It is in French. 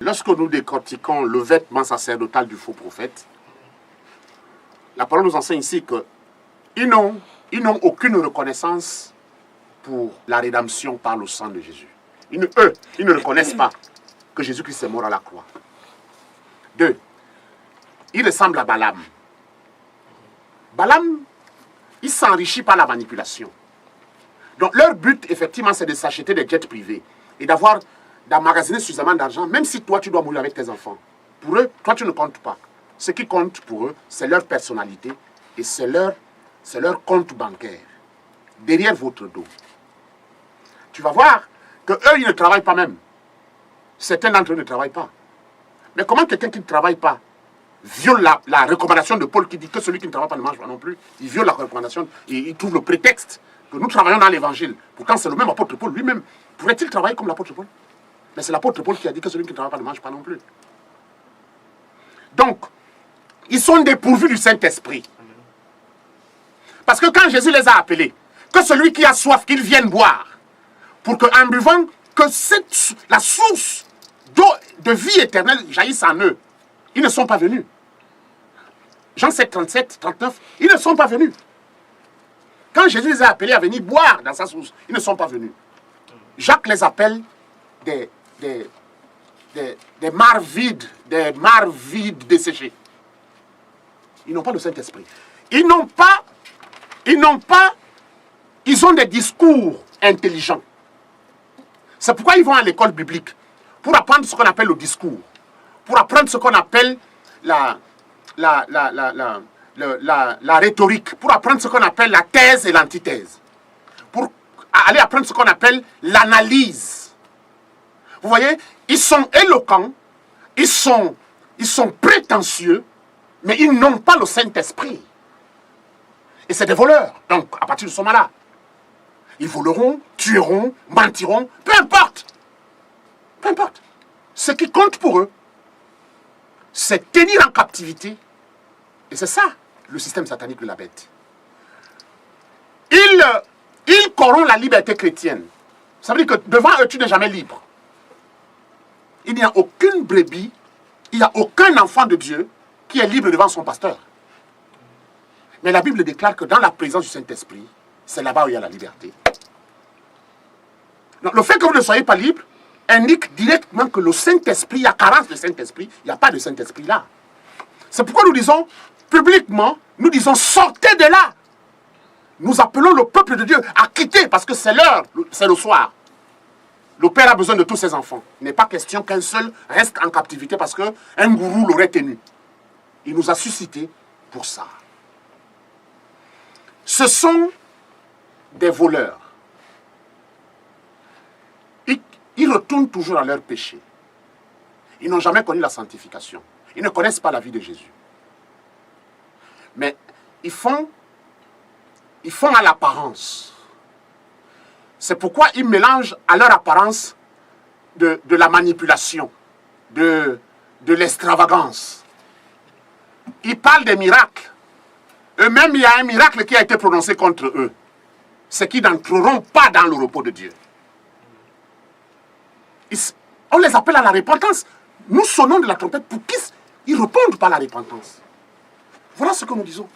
Lorsque nous décortiquons le vêtement sacerdotal du faux prophète, la parole nous enseigne ici qu'ils n'ont aucune reconnaissance pour la rédemption par le sang de Jésus. Ils ne reconnaissent pas que Jésus-Christ est mort à la croix. 2. Ils ressemblent à Balaam. Balaam, il s'enrichit par la manipulation. Donc leur but, effectivement, c'est de s'acheter des jets privés et d'emmagasiner suffisamment d'argent, même si toi, tu dois mourir avec tes enfants. Pour eux, toi, tu ne comptes pas. Ce qui compte pour eux, c'est leur personnalité et c'est leur compte bancaire, derrière votre dos. Tu vas voir qu'eux, ils ne travaillent pas même. Certains d'entre eux ne travaillent pas. Mais comment quelqu'un qui ne travaille pas viole la recommandation de Paul qui dit que celui qui ne travaille pas ne mange pas non plus? Il viole la recommandation, il trouve le prétexte que nous travaillons dans l'évangile. Pourtant, c'est le même apôtre Paul lui-même. Pourrait-il travailler comme l'apôtre Paul? Mais c'est l'apôtre Paul qui a dit que celui qui ne travaille pas ne mange pas non plus. Donc, ils sont dépourvus du Saint-Esprit. Parce que quand Jésus les a appelés, que celui qui a soif, qu'il vienne boire, pour qu'en buvant, que la source d'eau de vie éternelle jaillisse en eux. Ils ne sont pas venus. Jean 7, 37, 39, ils ne sont pas venus. Quand Jésus les a appelés à venir boire dans sa source, ils ne sont pas venus. Jacques les appelle des mares vides, desséchées. Ils n'ont pas le Saint-Esprit. Ils ont des discours intelligents. C'est pourquoi ils vont à l'école biblique, pour apprendre ce qu'on appelle le discours, pour apprendre ce qu'on appelle la rhétorique, pour apprendre ce qu'on appelle la thèse et l'antithèse, pour aller apprendre ce qu'on appelle l'analyse. Vous voyez, ils sont éloquents, ils sont prétentieux, mais ils n'ont pas le Saint-Esprit. Et c'est des voleurs. Donc, à partir de ce moment-là, ils voleront, tueront, mentiront, peu importe. Peu importe. Ce qui compte pour eux, c'est tenir en captivité. Et c'est ça, le système satanique de la bête. Il corrompt la liberté chrétienne. Ça veut dire que devant eux, tu n'es jamais libre. Il n'y a aucune brebis, il n'y a aucun enfant de Dieu qui est libre devant son pasteur. Mais la Bible déclare que dans la présence du Saint-Esprit, c'est là-bas où il y a la liberté. Donc, le fait que vous ne soyez pas libre indique directement que le Saint-Esprit, il y a carence de Saint-Esprit, il n'y a pas de Saint-Esprit là. C'est pourquoi nous disons, publiquement, nous disons, sortez de là. Nous appelons le peuple de Dieu à quitter, parce que c'est l'heure, c'est le soir. Le Père a besoin de tous ses enfants. Il n'est pas question qu'un seul reste en captivité parce qu'un gourou l'aurait tenu. Il nous a suscités pour ça. Ce sont des voleurs. Ils retournent toujours à leur péché. Ils n'ont jamais connu la sanctification. Ils ne connaissent pas la vie de Jésus. Mais ils font à l'apparence. C'est pourquoi ils mélangent à leur apparence de la manipulation, de l'extravagance. Ils parlent des miracles. Eux-mêmes, il y a un miracle qui a été prononcé contre eux. C'est qu'ils n'entreront pas dans le repos de Dieu. On les appelle à la repentance. Nous sonnons de la trompette pour qu'ils ne répondent pas à la repentance. Voilà ce que nous disons.